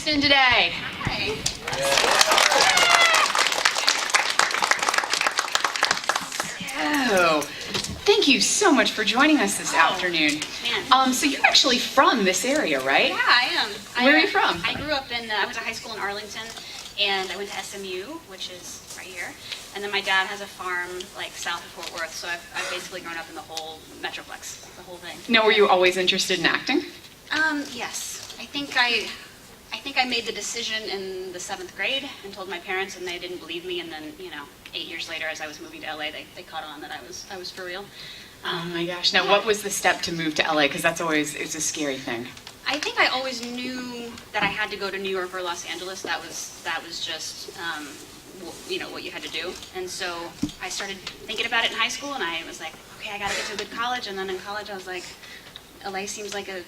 Featherston today. Hi. So, thank you so much for joining us this afternoon. Man. So you're actually from this area, right? Yeah, I am. Where are you from? I grew up in, I went to high school in Arlington, and I went to SMU, which is right here. And then my dad has a farm like south of Fort Worth, so I've basically grown up in the whole Metroplex, the whole thing. Now, were you always interested in acting? Yes. I think I made the decision in the 7th grade and told my parents, and they didn't believe me. And then, 8 years later, as I was moving to LA, they caught on that I was for real. Oh my gosh. Now, what was the step to move to LA? Because it's a scary thing. I think I always knew that I had to go to New York or Los Angeles. That was just what you had to do. And so I started thinking about it in high school, and I was like, okay, I got to get to a good college. And then in college, I was like, LA seems like a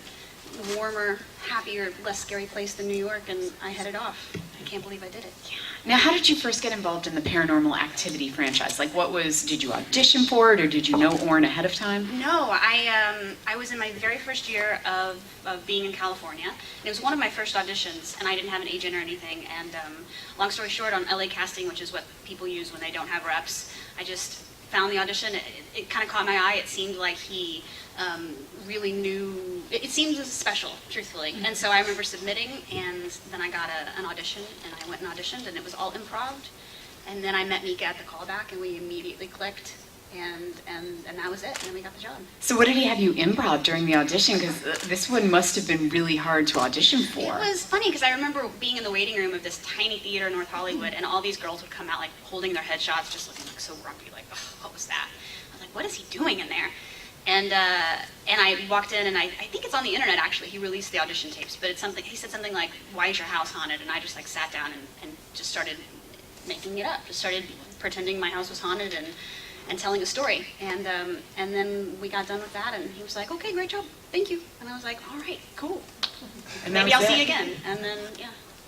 warmer, happier, less scary place than New York, and I headed off. I can't believe I did it. Yeah. Now, how did you first get involved in the Paranormal Activity franchise? Like, did you audition for it, or did you know Orrin ahead of time? No, I was in my very first year of being in California. And it was one of my first auditions, and I didn't have an agent or anything. And long story short, on LA Casting, which is what people use when they don't have reps, I just found the audition. It kind of caught my eye. It seemed like he really knew, it seemed special, truthfully. Mm-hmm. And so I remember submitting, and then I got an audition, and I went and auditioned, and it was all improv. And then I met Mika at the callback, and we immediately clicked, and that was it, and then we got the job. So what did he have you improv during the audition? Because this one must have been really hard to audition for. It was funny, because I remember being in the waiting room of this tiny theater in North Hollywood, and all these girls would come out like holding their headshots, just looking like so grumpy, like, oh, what was that? I was like, what is he doing in there? And I walked in, and I think it's on the internet actually. He released the audition tapes, but he said something like, "Why is your house haunted?" And I just like sat down and just started making it up. Just started pretending my house was haunted and telling a story. And then we got done with that, and he was like, "Okay, great job, thank you." And I was like, "All right, cool. And maybe I'll see you again." And then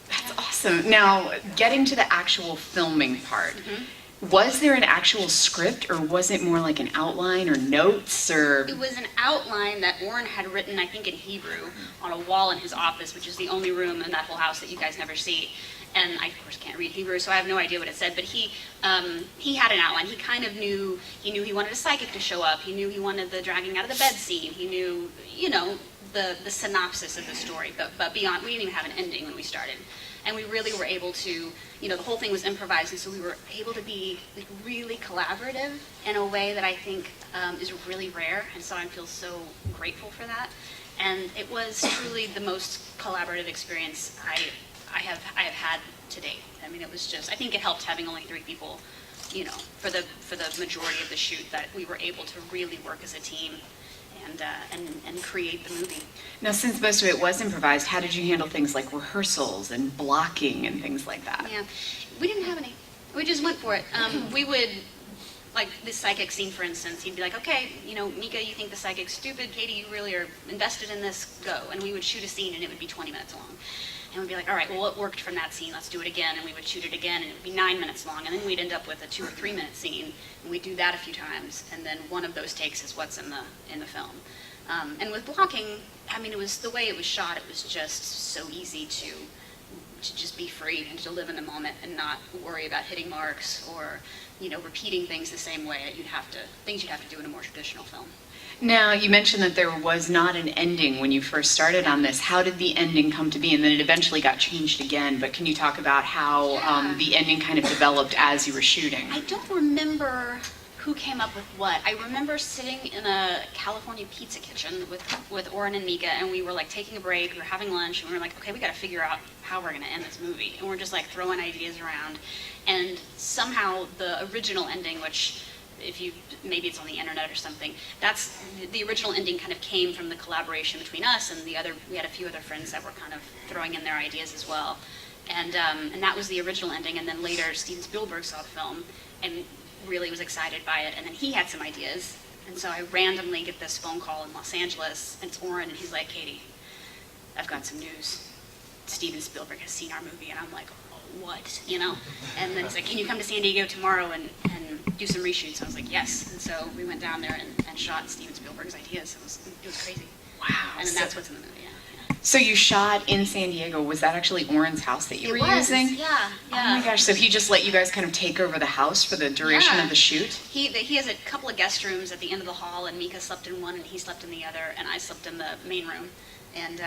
That's awesome. Now, getting to the actual filming part. Mm-hmm. Was there an actual script, or was it more like an outline or notes, or? It was an outline that Orrin had written, I think in Hebrew, on a wall in his office, which is the only room in that whole house that you guys never see. And I, of course, can't read Hebrew, so I have no idea what it said, but he had an outline. He kind of knew he wanted a psychic to show up. He knew he wanted the dragging out of the bed scene. He knew, the synopsis of the story, but beyond, we didn't even have an ending when we started. And we really were able to, the whole thing was improvised, and so we were able to be like really collaborative in a way that I think is really rare, and so I feel so grateful for that. And it was truly the most collaborative experience I have had to date. I mean, it was just, I think it helped having only 3 people, for the majority of the shoot, that we were able to really work as a team and create the movie. Now, since most of it was improvised, how did you handle things like rehearsals and blocking and things like that? Yeah, we didn't have any. We just went for it. We would, like this psychic scene, for instance, he'd be like, okay, Mika, you think the psychic's stupid. Katie, you really are invested in this, go. And we would shoot a scene, and it would be 20 minutes long. And we'd be like, all right, well, what worked from that scene? Let's do it again. And we would shoot it again, and it would be 9 minutes long. And then we'd end up with a 2 or 3 minute scene, and we'd do that a few times. And then one of those takes is what's in the film. And with blocking, I mean, it was the way it was shot. It was just so easy to just be free and to live in the moment and not worry about hitting marks or, repeating things the same way that you'd have to do in a more traditional film. Now, you mentioned that there was not an ending when you first started on this. How did the ending come to be? And then it eventually got changed again, but can you talk about how the ending kind of developed as you were shooting? I don't remember who came up with what. I remember sitting in a California pizza kitchen with Orrin and Mika, and we were like taking a break, we were having lunch, and we were like, okay, we gotta figure out how we're gonna end this movie. And we're just like throwing ideas around. And somehow the original ending, which maybe it's on the internet or something, that's the original ending kind of came from the collaboration between us and we had a few other friends that were kind of throwing in their ideas as well. And that was the original ending, and then later Steven Spielberg saw the film and really was excited by it, and then he had some ideas, and so I randomly get this phone call in Los Angeles, and it's Orrin, and he's like, Katie, I've got some news. Steven Spielberg has seen our movie, and I'm like, what? And then he's like, can you come to San Diego tomorrow and do some reshoots? I was like, yes. And so we went down there and shot Steven Spielberg's ideas. It was crazy. Wow. And then that's what's in the movie, yeah. So you shot in San Diego. Was that actually Oren's house that you were using? Yeah, yeah. Oh my gosh, so he just let you guys kind of take over the house for the duration of the shoot? He has a couple of guest rooms at the end of the hall, and Mika slept in one, and he slept in the other, and I slept in the main room. And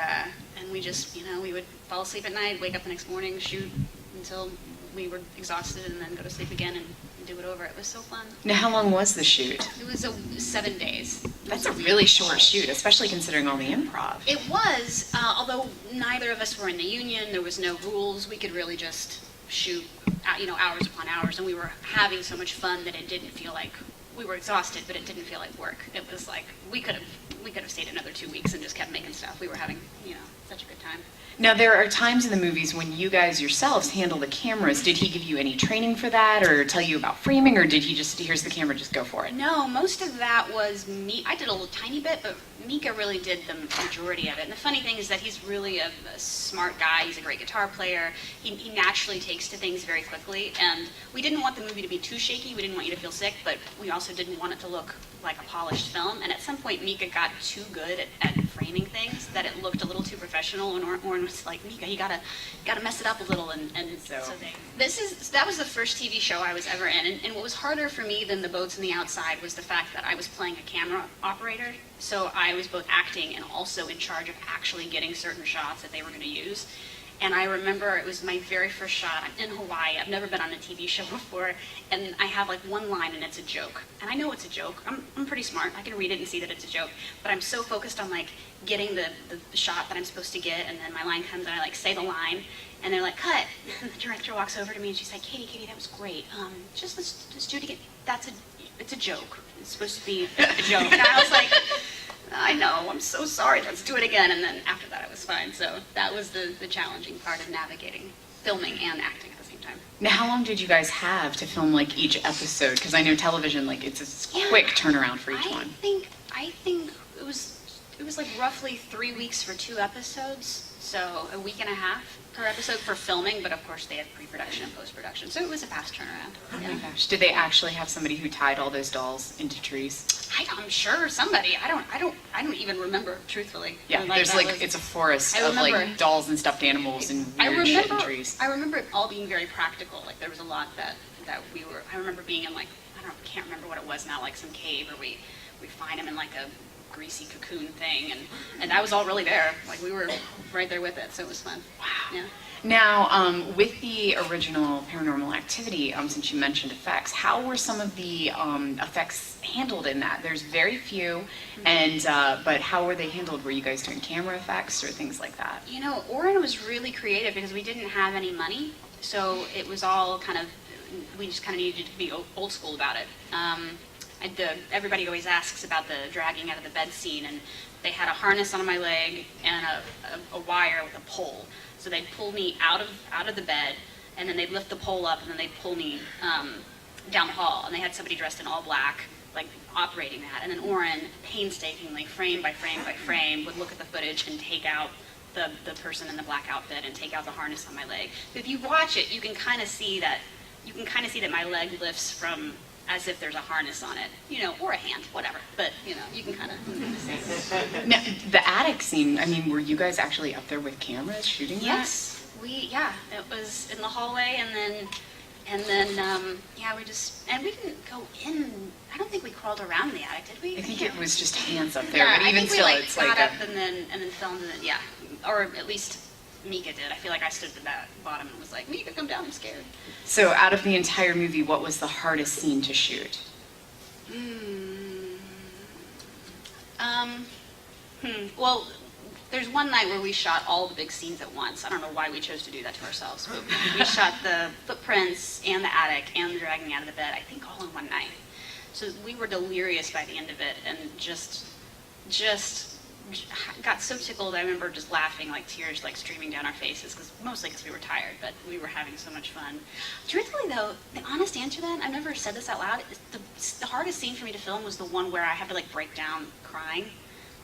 we just, we would fall asleep at night, wake up the next morning, shoot until we were exhausted, and then go to sleep again and do it over. It was so fun. Now, how long was the shoot? It was 7 days. That's a really short shoot, especially considering all the improv. It was, although neither of us were in the union, there was no rules. We could really just shoot, hours upon hours, and we were having so much fun that it didn't feel like we were exhausted, but it didn't feel like work. It was like we could have stayed another 2 weeks and just kept making stuff. We were having, such a good time. Now, there are times in the movies when you guys yourselves handle the cameras. Did he give you any training for that, or tell you about framing, or did he just, here's the camera, just go for it? No, most of that was me. I did a little tiny bit, but Mika really did the majority of it. And the funny thing is that he's really a smart guy. He's a great guitar player. He naturally takes to things very quickly, and we didn't want the movie to be too shaky. We didn't want you to feel sick, but we also didn't want it to look like a polished film. And at some point, Mika got too good at framing things that it looked a little too professional, and Oren was like, Mika, you gotta mess it up a little, and so that was the first TV show I was ever in, and what was harder for me than the boats and the outside was the fact that I was playing a camera operator, so I was both acting and also in charge of actually getting certain shots that they were going to use. And I remember it was my very first shot. I'm in Hawaii. I've never been on a TV show before. And I have like one line and it's a joke. And I know it's a joke. I'm pretty smart. I can read it and see that it's a joke. But I'm so focused on like getting the shot that I'm supposed to get. And then my line comes and I like say the line. And they're like, cut. And the director walks over to me and she's like, Katie, that was great. Just let's do it again. It's a joke. It's supposed to be a joke. And I was like, I know, I'm so sorry, let's do it again. And then after that, I was fine. So that was the challenging part of navigating filming and acting at the same time. Now, how long did you guys have to film like each episode? Because I know television, like it's a quick turnaround for each one. I think it was like roughly 3 weeks for 2 episodes. So a week and a half per episode for filming, but of course they had pre-production and post-production. So it was a fast turnaround. Oh my gosh. Did they actually have somebody who tied all those dolls into trees? I'm sure somebody. I don't even remember, truthfully. Yeah, there's it's a forest of like dolls and stuffed animals and weird shit in trees. I remember it all being very practical. Like there was a lot that we were. I remember being in like can't remember what it was now, like some cave where we find him in like a greasy cocoon thing, and that was all really there. Like we were right there with it, so it was fun. Wow. Yeah. Now, with the original Paranormal Activity, since you mentioned effects, how were some of the effects handled in that? There's very few, and but how were they handled? Were you guys doing camera effects or things like that? Oren was really creative because we didn't have any money, so it was all we just kind of needed to be old school about it. Everybody always asks about the dragging out of the bed scene, and they had a harness on my leg and a wire with a pole. So they'd pull me out of the bed, and then they'd lift the pole up, and then they'd pull me down the hall. And they had somebody dressed in all black, like operating that. And then Oren, painstakingly, frame by frame by frame, would look at the footage and take out the person in the black outfit and take out the harness on my leg. If you watch it, you can kind of see that my leg lifts from as if there's a harness on it, or a hand, whatever. But, you can kind of see. Now, the attic scene, were you guys actually up there with cameras shooting that? Yes, it was in the hallway, and then, we didn't go in. I don't think we crawled around the attic, did we? I think it was just hands up there, yeah, but even still, it's like got up and then filmed, and then, or at least Mika did. I feel like I stood at that bottom and was like, Mika, come down, I'm scared. So out of the entire movie, what was the hardest scene to shoot? Well, there's one night where we shot all the big scenes at once. I don't know why we chose to do that to ourselves, but we shot the footprints and the attic and the dragging out of the bed, I think all in one night. So we were delirious by the end of it, and just got so tickled. I remember just laughing, like tears like streaming down our faces, mostly because we were tired, but we were having so much fun. Truthfully though, the honest answer to that, I've never said this out loud, the hardest scene for me to film was the one where I had to like break down crying,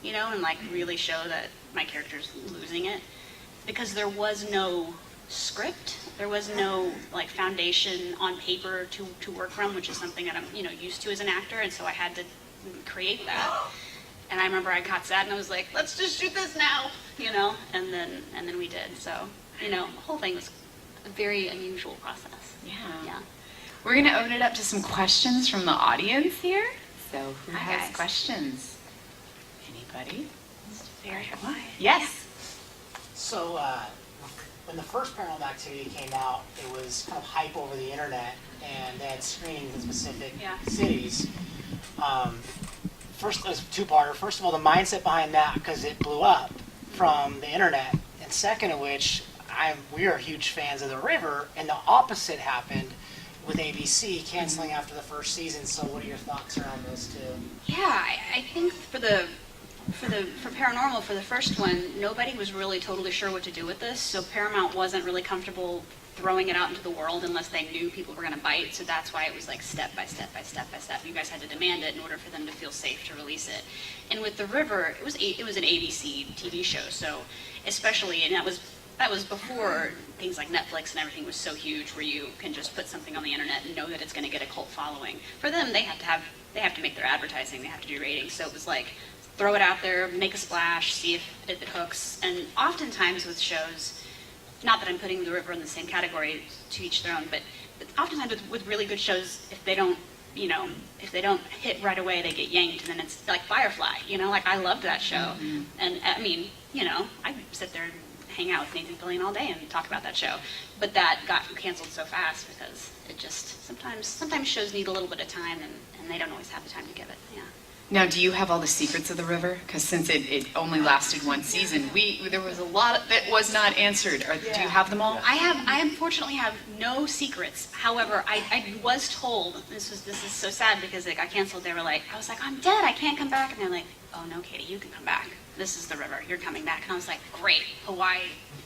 and like really show that my character's losing it, because there was no script, there was no like foundation on paper to work from, which is something that I'm used to as an actor, and so I had to create that. I remember I got sad and I was like, let's just shoot this now, you know, and then we did. So, you know, the whole thing was a very unusual process. Yeah. We're going to open it up to some questions from the audience here. So who Hi, has guys. questions? Anybody? Very quiet. Yes. So, when the first Paranormal Activity came out, it was kind of hype over the internet, and they had screenings in specific cities. First, it was a two-parter. First of all, the mindset behind that, because it blew up from the internet, and second of which, we are huge fans of The River, and the opposite happened with ABC canceling after the first season. So, what are your thoughts around those two? Yeah, I think for Paranormal, for the first one, nobody was really totally sure what to do with this, so Paramount wasn't really comfortable throwing it out into the world unless they knew people were going to bite, so that's why it was like step by step by step by step. You guys had to demand it in order for them to feel safe to release it. And with The River, it was an ABC TV show, so especially, and that was before things like Netflix and everything was so huge where you can just put something on the internet and know that it's going to get a cult following. For them, they have to make their advertising, they have to do ratings, so it was like, throw it out there, make a splash, see if it hooks. And oftentimes with shows, not that I'm putting The River in the same category, to each their own, but oftentimes with really good shows, if they don't hit right away, they get yanked, and then it's like Firefly, you know, like I loved that show. Mm-hmm. And I mean, you know, I sit there and hang out with Nathan Fillion all day and talk about that show. But that got canceled so fast because it just, sometimes shows need a little bit of time, and they don't always have the time to give it, yeah. Now, do you have all the secrets of The River? Because since it only lasted one season, there was a lot that was not answered. Do you have them all? I unfortunately have no secrets. However, I was told, this is so sad because it got canceled. They were like, I was like, I'm dead, I can't come back. And they're like, oh no, Katie, you can come back. This is The River, you're coming back. And I was like, great, Hawaii,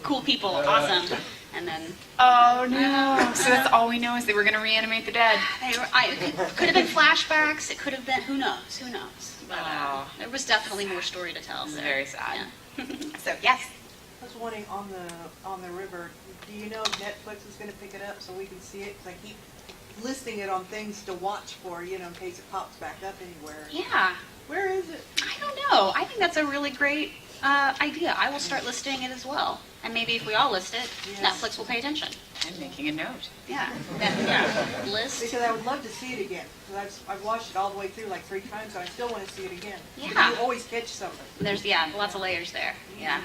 cool people, awesome. And then... Oh no, so that's all we know is they were going to reanimate the dead. It could have been flashbacks, it could have been, who knows. But there was definitely more story to tell. This is So, very sad. yeah. So, yes. I was wondering on the river, do you know if Netflix is going to pick it up so we can see it? Because I keep listing it on things to watch for, you know, in case it pops back up anywhere. Yeah. Where is it? I don't know. I think that's a really great idea. I will start listing it as well. And maybe if we all list it, Yes. Netflix will pay attention. I'm making a note. Yeah. List. Because I would love to see it again. Because I've watched it all the way through like 3 times, and I still want to see it again. Yeah. But you always catch something. There's, lots of layers there. Yeah.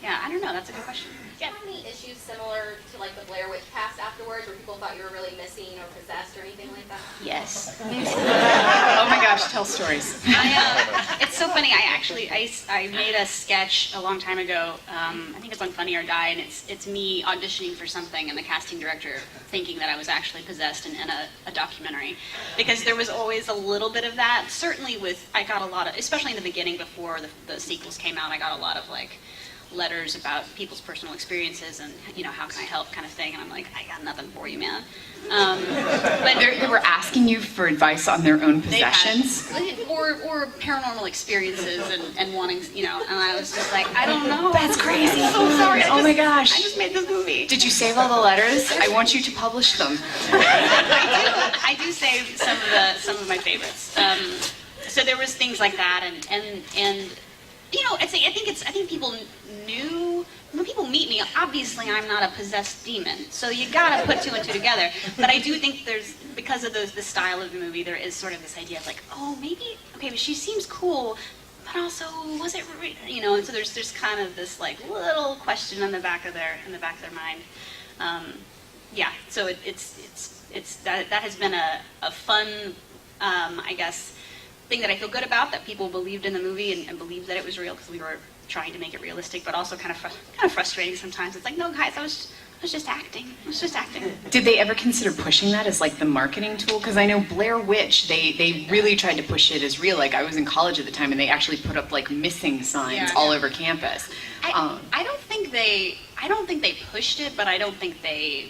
Yeah, I don't know. That's a good question. Do you have any issues similar to like the Blair Witch cast afterwards, where people thought you were really missing or possessed or anything like that? Yes. Oh my gosh, tell stories. It's so funny. I made a sketch a long time ago. I think it's on Funny or Die, and it's me auditioning for something, and the casting director thinking that I was actually possessed in a documentary, because there was always a little bit of that. Certainly I got a lot of, especially in the beginning before the sequels came out, I got a lot of like letters about people's personal experiences and, you know, how can I help kind of thing, and I'm like, I got nothing for you, man. But They were asking you for advice on their own possessions? or paranormal experiences and wanting, you know, and I was just like, I don't know. That's crazy. I'm so sorry. Oh my gosh. I just made this movie. Did you save all the letters? I want you to publish them. I do save some of my favorites. So there was things like that, and you know, I think people knew. When people meet me, obviously I'm not a possessed demon, so you gotta put 2 and 2 together. But I do think because of the style of the movie, there is sort of this idea of like, oh, maybe, okay, but she seems cool, but also, was it, you know? And so there's kind of this like little question in the back of their mind. Yeah, so it's that has been a fun, I guess, thing that I feel good about, that people believed in the movie and believed that it was real, because we were trying to make it realistic, but also kind of frustrating sometimes. It's like, no, guys, I was just acting. I was just acting. Did they ever consider pushing that as like the marketing tool? Because I know Blair Witch, they really tried to push it as real. Like I was in college at the time, and they actually put up like missing signs all over campus. I don't think they pushed it, but I don't think they,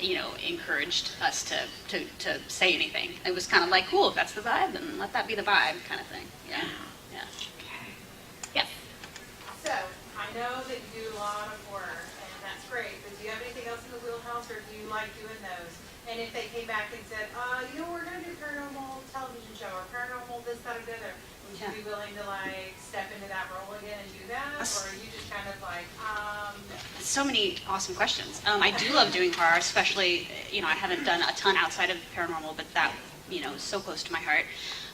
you know, encouraged us to say anything. It was kind of like, cool, if that's the vibe, then let that be the vibe, kind of thing. Yeah. Okay. Yeah. So, I know that you do a lot of horror, and that's great, but do you have anything else in the wheelhouse, or do you like doing those? And if they came back and said, you know, we're going to do paranormal television show, or paranormal this, that, or the other, Would Yeah. you be willing to like step into that role again and do that? Or are you just kind of like, So many awesome questions. I do love doing horror, especially, I haven't done a ton outside of paranormal, but that, is so close to my heart.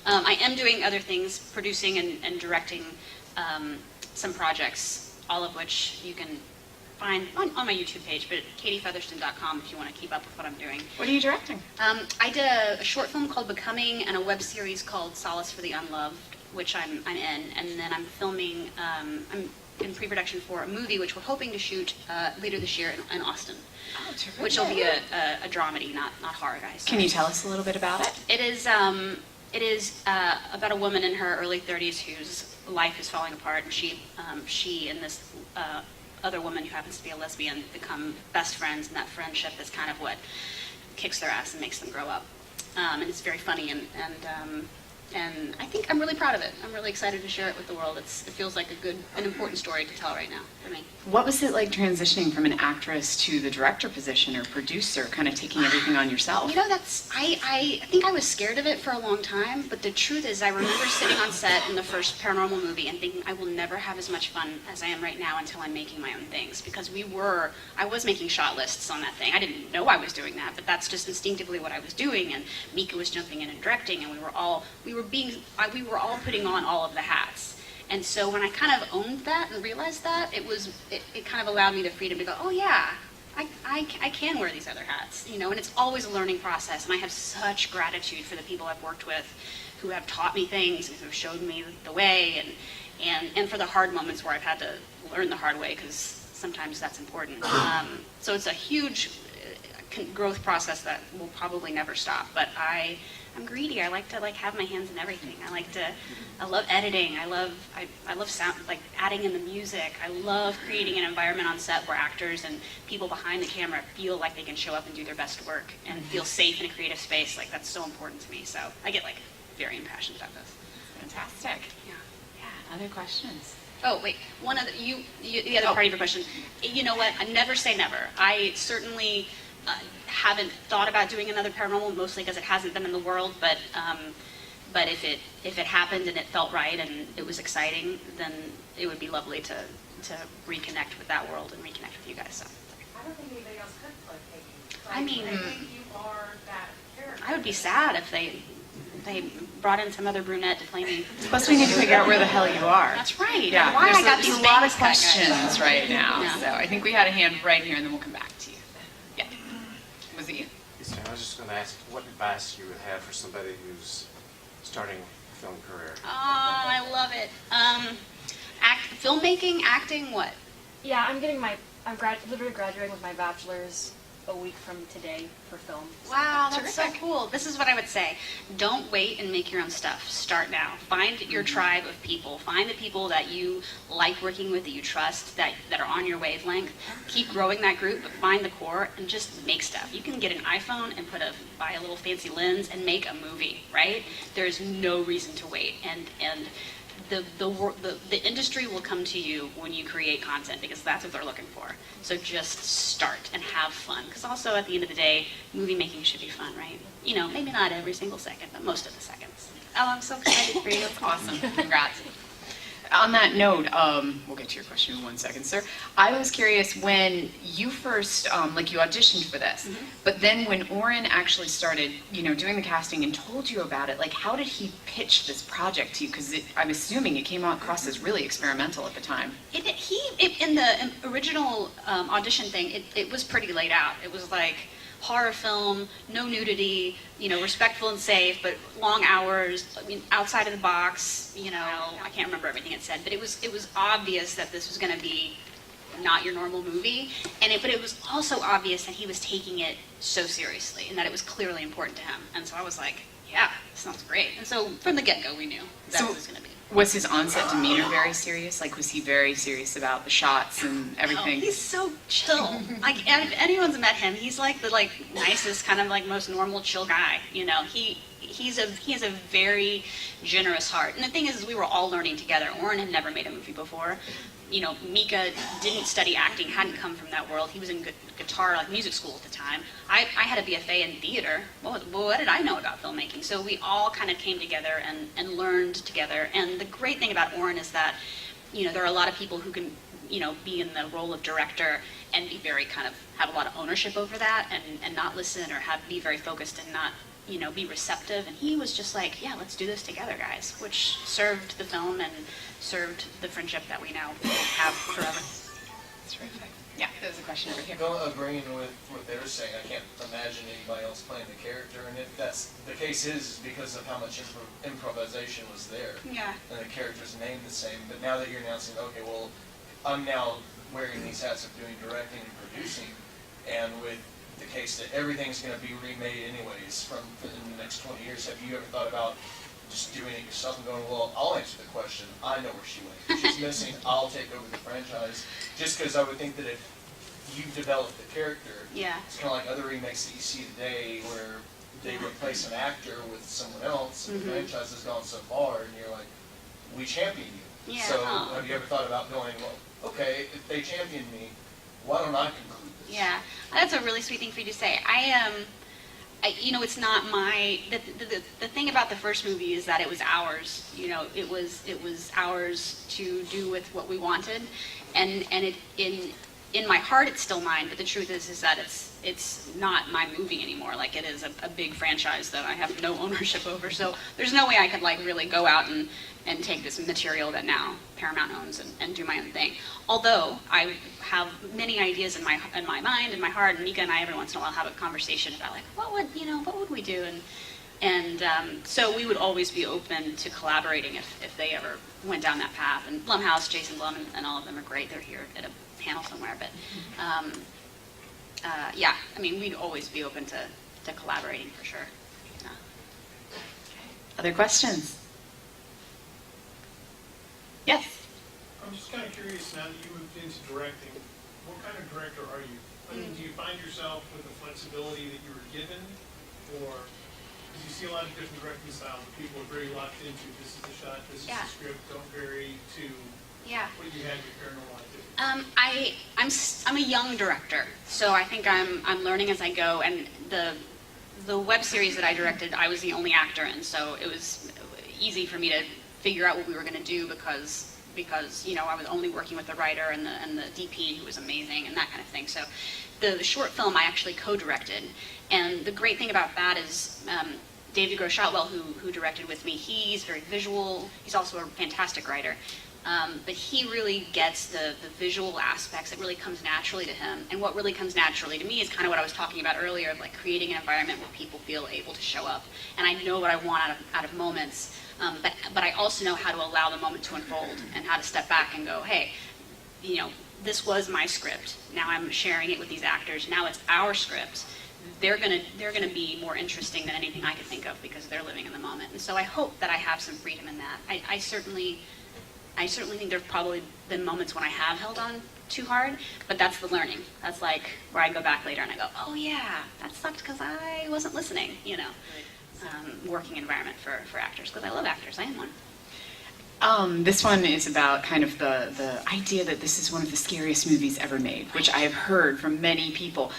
I am doing other things, producing and directing some projects, all of which you can find on my YouTube page, but katiefeatherston.com if you want to keep up with what I'm doing. What are you directing? I did a short film called Becoming and a web series called Solace for the Unloved, which I'm in, and then I'm filming, I'm in pre-production for a movie which we're hoping to shoot later this year in Austin, Oh, terrific. which will be a dramedy, not horror, guys. Can you tell us a little bit about it? It is about a woman in her early 30s whose life is falling apart, and she and this other woman who happens to be a lesbian become best friends, and that friendship is kind of what kicks their ass and makes them grow up. And it's very funny, and I think I'm really proud of it. I'm really excited to share it with the world. It feels like an important story to tell right now for me. What was it like transitioning from an actress to the director position or producer, kind of taking everything on yourself? I think I was scared of it for a long time, but the truth is I remember sitting on set in the first paranormal movie and thinking I will never have as much fun as I am right now until I'm making my own things, because I was making shot lists on that thing. I didn't know I was doing that, but that's just instinctively what I was doing, and Mika was jumping in and directing, and we were all putting on all of the hats. And so when I kind of owned that and realized that, it kind of allowed me the freedom to go, oh yeah, I can wear these other hats, and it's always a learning process, and I have such gratitude for the people I've worked with who have taught me things and who have showed me the way, and for the hard moments where I've had to learn the hard way, because sometimes that's important. So it's a huge growth process that will probably never stop, but I'm greedy. I like to have my hands in everything. I love editing. I love sound, like adding in the music. I love creating an environment on set where actors and people behind the camera feel like they can show up and do their best work and feel safe in a creative space. Like, that's so important to me. So I get very impassioned about this. Fantastic. Yeah. Yeah, other questions? Oh, wait, one other, the other part of your question. You know what, I never say never. I certainly haven't thought about doing another paranormal, mostly because it hasn't been in the world, but if it happened and it felt right and it was exciting, then it would be lovely to reconnect with that world and reconnect with you guys. So I don't think anybody else could play Katie. I mean, I think you are that character. I would be sad if they brought in some other brunette to play me. Plus, we need to figure out where the hell you are. That's right. Yeah, Why I got there's these a lot of bangs cut, guys. questions right now. Yeah. So I think we had a hand right here, and then we'll come back to you. Yeah. Was it you? Yes, I was just going to ask what advice you would have for somebody who's starting a film career. Oh, I love it. Filmmaking, acting, what? Yeah, I'm literally graduating with my bachelor's a week from today for film. Wow, that's so Terrific. cool. This is what I would say. Don't wait and make your own stuff. Start now. Find your tribe of people. Find the people that you like working with, that you trust, that are on your wavelength. Keep growing that group, but find the core and just make stuff. You can get an iPhone and buy a little fancy lens and make a movie, right? There's no reason to wait. And the industry will come to you when you create content, because that's what they're looking for. So just start and have fun, because also at the end of the day, movie making should be fun, right? Maybe not every single second, but most of the seconds. Oh, I'm so excited for you. That's awesome. Congrats. On that note, we'll get to your question in 1 second, sir. I was curious when you first, you auditioned for this, but then when Oren actually started, doing the casting and told you about it, how did he pitch this project to you? Because I'm assuming it came across as really experimental at the time. In the original audition thing, it was pretty laid out. It was like horror film, no nudity, respectful and safe, but long hours, outside of the box, I can't remember everything it said, but it was obvious that this was going to be not your normal movie, but it was also obvious that he was taking it so seriously and that it was clearly important to him. And so I was like, yeah, this sounds great. And so from the get-go, we knew that's what it was going to be. Was his onset demeanor very serious? Was he very serious about the shots and everything? Oh, he's so chill. And if anyone's met him, he's the nicest, kind of most normal, chill guy. He he has a very generous heart. And the thing is we were all learning together. Oren had never made a movie before. You know, Mika didn't study acting, hadn't come from that world. He was in guitar, like music school at the time. I had a BFA in theater. What did I know about filmmaking? So we all kind of came together and learned together. And the great thing about Oren is that, you know, there are a lot of people who can, you know, be in the role of director and be very kind of have a lot of ownership over that and not listen or be very focused and not, you know, be receptive. And he was just like, yeah, let's do this together, guys, which served the film and served the friendship that we now have forever. That's terrific. Yeah, there's a question over here. Agreeing with what they were saying, I can't imagine anybody else playing the character, and if that's the case is because of how much improvisation was there. Yeah. And the character's named the same, but now that you're announcing, okay, well, I'm now wearing these hats of doing directing and producing, and with the case that everything's going to be remade anyways in the next 20 years, have you ever thought about just doing it yourself and going, well, I'll answer the question. I know where she went. She's missing. I'll take over the franchise. Just because I would think that if you've developed the character, Yeah. it's kind of like other remakes that you see today where they replace an actor with someone else, and the franchise has gone so far, and you're like, we champion you. Yeah. So Oh. have you ever thought about going, well, okay, if they champion me, why don't I conclude this? Yeah, that's a really sweet thing for you to say. You know, it's not my. The thing about the first movie is that it was ours. You know, it was ours to do with what we wanted, and it in my heart it's still mine. But the truth is that it's not my movie anymore. Like it is a big franchise that I have no ownership over. So there's no way I could like really go out and take this material that now Paramount owns and do my own thing. Although I have many ideas in my mind, in my heart, and Mika and I every once in a while have a conversation about like what would we do, and so we would always be open to collaborating if they ever went down that path. And Blumhouse, Jason Blum, and all of them are great. They're here at a panel somewhere, but yeah, I mean we'd always be open to collaborating for sure. Yeah. Other questions? Yes. I'm just kind of curious, now that you moved into directing, what kind of director are you? I mean, do you find yourself with the flexibility that you were given, or because you see a lot of different directing styles that people are very locked into, this is the shot, this is the script, don't vary to what you had with Paranormal Activity? I'm a young director, so I think I'm learning as I go, and the web series that I directed, I was the only actor in, so it was easy for me to figure out what we were going to do because you know I was only working with the writer and the DP who was amazing and that kind of thing. So the short film I actually co-directed, and the great thing about that is David Gross Shotwell, who directed with me, he's very visual. He's also a fantastic writer, but he really gets the visual aspects. It really comes naturally to him, and what really comes naturally to me is kind of what I was talking about earlier, of like creating an environment where people feel able to show up. And I know what I want out of moments. But I also know how to allow the moment to unfold and how to step back and go, hey, you know, this was my script. Now I'm sharing it with these actors. Now it's our script. They're gonna be more interesting than anything I could think of because they're living in the moment. And so I hope that I have some freedom in that. I certainly think there's probably been moments when I have held on too hard, but that's the learning. That's like where I go back later and I go, oh yeah, that sucked because I wasn't listening, you know. Working environment for actors, because I love actors. I am one. This one is about kind of the idea that this is one of the scariest movies ever made, which I have heard from many people.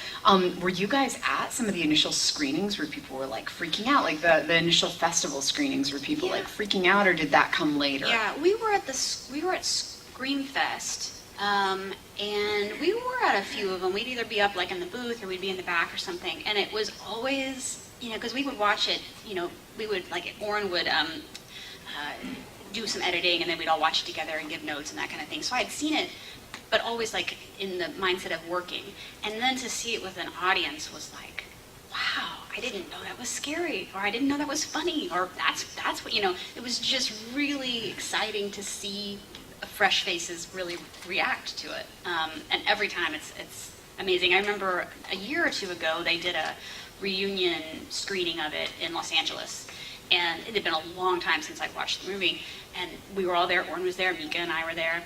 Were you guys at some of the initial screenings where people were like freaking out, like the initial festival screenings where people like freaking out, or did that come later? Yeah, we were at Screamfest, and we were at a few of them. We'd either be up like in the booth or we'd be in the back or something, and it was always, you know, because we would watch it, you know, we would, like, Oren would do some editing, and then we'd all watch it together and give notes and that kind of thing. So I had seen it, but always, like, in the mindset of working. And then to see it with an audience was like, wow, I didn't know that was scary, or I didn't know that was funny, or that's what, you know, it was just really exciting to see fresh faces really react to it. And every time it's amazing. I remember a year or two ago, they did a reunion screening of it in Los Angeles, and it had been a long time since I'd watched the movie, and we were all there. Oren was there, Mika and I were there,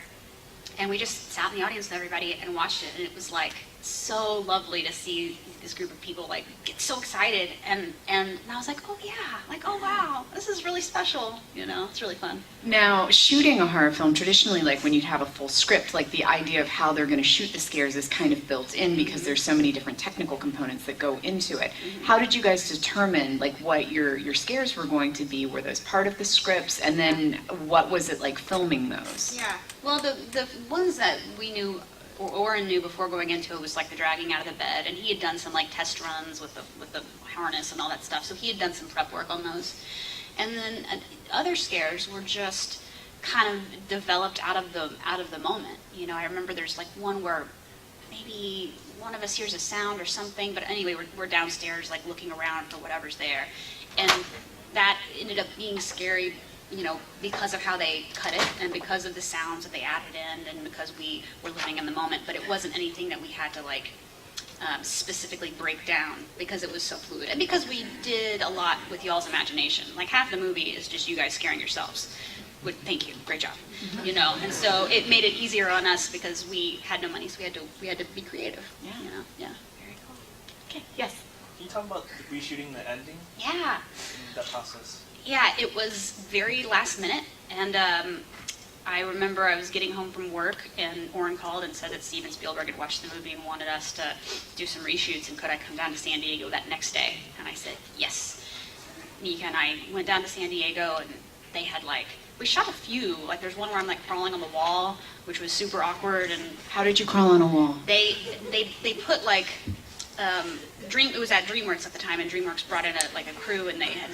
and we just sat in the audience with everybody and watched it, and it was like so lovely to see this group of people like get so excited, and I was like, oh yeah, like, oh wow, this is really special, you know, it's really fun. Now, shooting a horror film, traditionally, like when you'd have a full script, like the idea of how they're going to shoot the scares is kind of built in because there's so many different technical components that go into it. How did you guys determine like what your scares were going to be? Were those part of the scripts? And then what was it like filming those? Yeah, well, the ones that we knew, or Oren knew before going into it, was like the dragging out of the bed, and he had done some like test runs with the harness and all that stuff, so he had done some prep work on those. And then other scares were just kind of developed out of the moment. You know, I remember there's like one where maybe one of us hears a sound or something, but anyway, we're downstairs like looking around for whatever's there, and that ended up being scary, you know, because of how they cut it and because of the sounds that they added in and because we were living in the moment. But it wasn't anything that we had to like specifically break down because it was so fluid and because we did a lot with y'all's imagination. Like half the movie is just you guys scaring yourselves. Thank you, great job. You know, and so it made it easier on us because we had no money, so we had to be creative. Yeah. You know, yeah. Very cool. Okay. Yes. Can you talk about reshooting the ending? Yeah. And that process. Yeah, it was very last minute, and I remember I was getting home from work, and Oren called and said that Steven Spielberg had watched the movie and wanted us to do some reshoots, and could I come down to San Diego that next day? And I said, yes. Mika and I went down to San Diego, and they had we shot a few, like there's one where I'm like crawling on the wall, which was super awkward, and How did you crawl on a wall? they put like, it was at DreamWorks at the time, and DreamWorks brought in a crew, and they had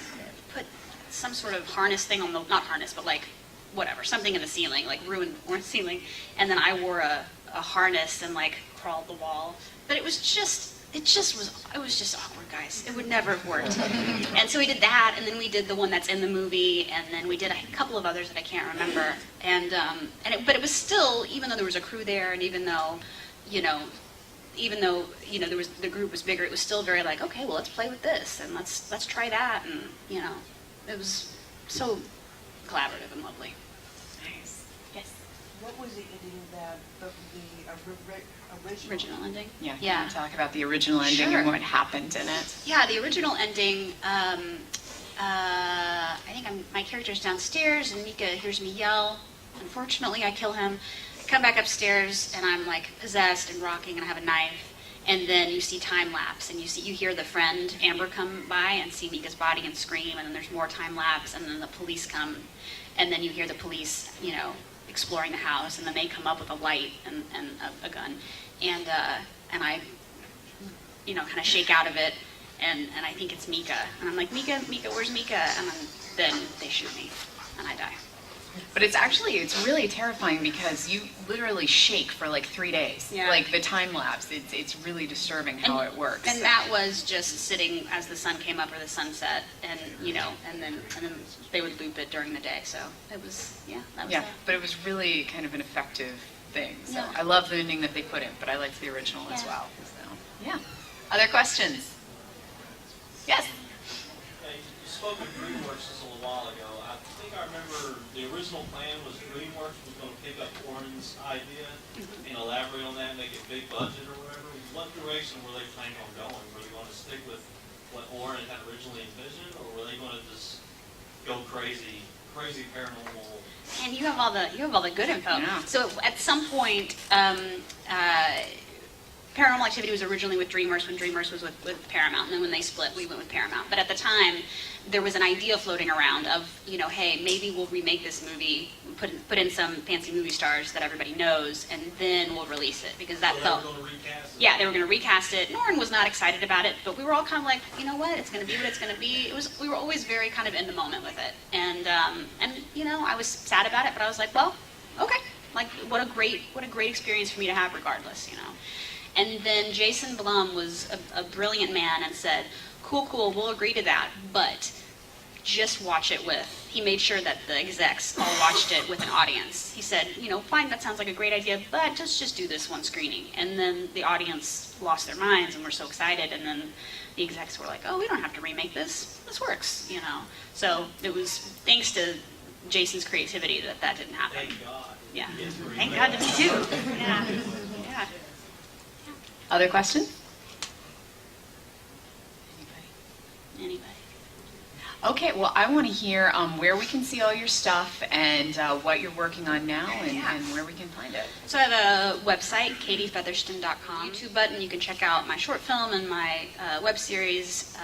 put some sort of harness thing on the, not harness, but like whatever, something in the ceiling, like ruined orange ceiling, and then I wore a harness and like crawled the wall. But it was just awkward, guys. It would never have worked. And so we did that, and then we did the one that's in the movie, and then we did a couple of others that I can't remember. But it was still, even though there was a crew there, and even though there was, the group was bigger, it was still very like, okay, well, let's play with this, and let's try that, and you know, it was so collaborative and lovely. Nice. Yes. What was the ending that the Original ending. Yeah. Can Yeah. you talk about the original ending Sure. and what happened in it? Yeah, the original ending, I think my character's downstairs and Mika hears me yell. Unfortunately, I kill him. I come back upstairs and I'm like possessed and rocking and I have a knife. And then you see time lapse and you hear the friend Amber come by and see Mika's body and scream, and then there's more time lapse, and then the police come, and then you hear the police, you know, exploring the house, and then they come up with a light and a gun. And I, you know, kind of shake out of it, and I think it's Mika. And I'm like, Mika, where's Mika? And then they shoot me, and I die. But it's really terrifying because you literally shake for like 3 days. Yeah. Like the time lapse, it's really disturbing how it works. And that was just sitting as the sun came up or the sunset, and you know, and then they would loop it during the day. So it was, that was Yeah, but it was really kind of an effective thing. So Yeah. I love the ending that they put in, but I liked the original as Yeah. well. So yeah. Other questions? Yes. You spoke of DreamWorks just a little while ago. I think I remember the original plan was DreamWorks was going to pick up Oren's idea and elaborate on that, make it big budget or whatever. What direction were they planning on going? Were they going to stick with what Oren had originally envisioned, or were they going to just go crazy paranormal? And you have all the good info. Yeah. So at some point, Paranormal Activity was originally with DreamWorks when DreamWorks was with Paramount, and then when they split, we went with Paramount. But at the time, there was an idea floating around of, you know, hey, maybe we'll remake this movie, put in some fancy movie stars that everybody knows, and then we'll release it, because that felt. They were going to recast it? Yeah, they were going to recast it. Norton was not excited about it, but we were all kind of like, you know what, it's going to be what it's going to be. We were always very kind of in the moment with it, and you know, I was sad about it, but I was like, well, okay, like what a great experience for me to have, regardless, you know. And then Jason Blum was a brilliant man and said, cool, we'll agree to that, but just watch it he made sure that the execs all watched it with an audience. He said, you know, fine, that sounds like a great idea, but just do this one screening. And then the audience lost their minds and were so excited, and then the execs were like, oh, we don't have to remake this. This works, you know. So it was thanks to Jason's creativity that didn't happen. Thank God. Yeah. It's Thank God to me too. Yeah. Other questions? Anybody? Okay, well, I want to hear where we can see all your stuff and what you're working on now and where we can find it. So I have a website, katiefeatherston.com. YouTube button, you can check out my short film and my web series.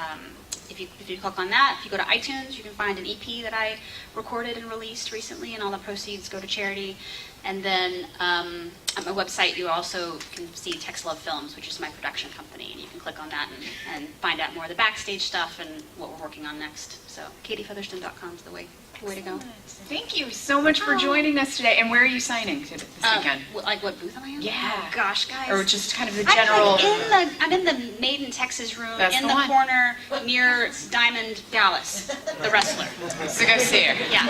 If you click on that, if you go to iTunes, you can find an EP that I recorded and released recently, and all the proceeds go to charity. And then on my website, you also can see Tex Love Films, which is my production company, and you can click on that and find out more of the backstage stuff and what we're working on next. So katiefeatherston.com is the way to go. Thank you so much for joining us today. And where are you signing this weekend? Like what booth am I in? Yeah. Oh, gosh, guys. Or just kind of the general... I'm in the Made in Texas room, That's in the the one. corner near Diamond Dallas, the wrestler. So go see her. Yeah.